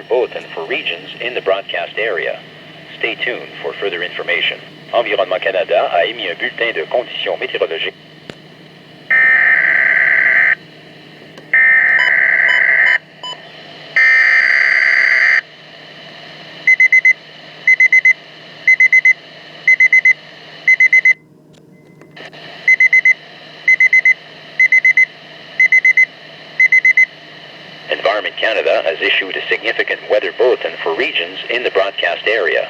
weather bulletin for regions in the broadcast area. Stay tuned for further information. Environnement Canada a émis un bulletin de conditions météorologiques. Environment Canada has issued a significant weather bulletin for regions in the broadcast area.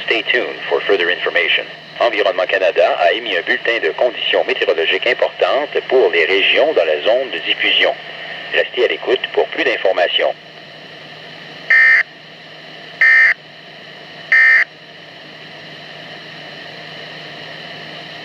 Stay tuned for further information. Environnement Canada a émis un bulletin de conditions météorologiques importantes pour les régions dans la zone de diffusion. Restez à l'écoute pour plus d'informations.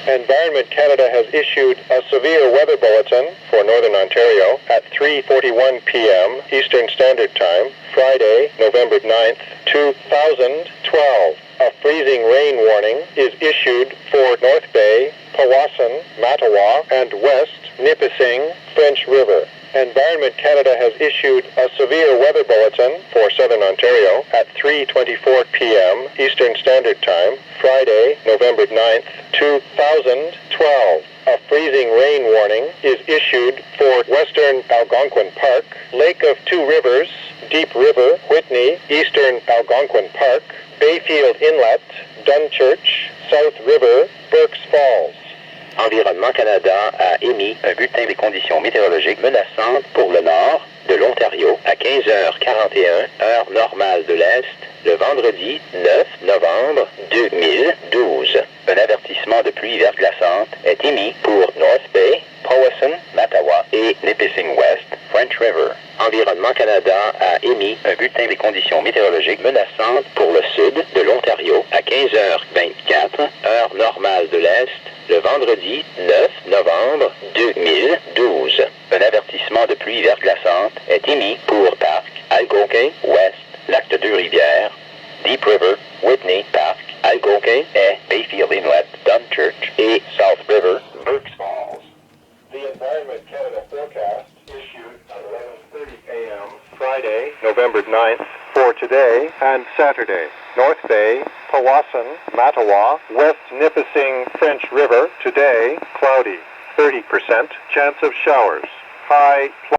Environment Canada has issued a severe weather bulletin for Northern Ontario at 3:41 p.m. Eastern Standard Time, Friday, November 9th, 2012. A freezing rain warning is issued for North Bay, Powassan, Mattawa, and West Nipissing, French River. Environment Canada has issued a severe weather bulletin for Southern Ontario at 3:24 p.m. Eastern Standard Time, Friday, November 9th, 2012. A freezing rain warning is issued for Western Algonquin Park, Lake of Two Rivers, Deep River, Whitney, Eastern Algonquin Park, Bayfield Inlet, Dunchurch, South River, Burkes Falls. Environnement Canada a émis un bulletin des conditions météorologiques menaçantes pour le nord de l'Ontario à 15h41, heure normale de l'Est, le vendredi 9 novembre 2012. Un avertissement de pluie verglaçante est émis pour North Bay, Powassan, Mattawa et Nipissing West, French River. Environnement Canada a émis un bulletin des conditions météorologiques menaçantes pour le sud de l'Ontario à 15h24, heure normale de l'Est, le vendredi 9 novembre 2012. Un avertissement de pluie verglaçante est émis pour Parc, Algonquin, West, Lac de Deux-Rivières, Deep River, Whitney, Parc, Algonquin et Bayfield Inlet, Dunchurch et South River, Burkes Falls. The Environment Canada forecast issued at 11:30 a.m. Friday, November 9th, for today and Saturday. North Bay, Powassan, Mattawa, West Nipissing, French River, today, cloudy. 30% chance of showers. High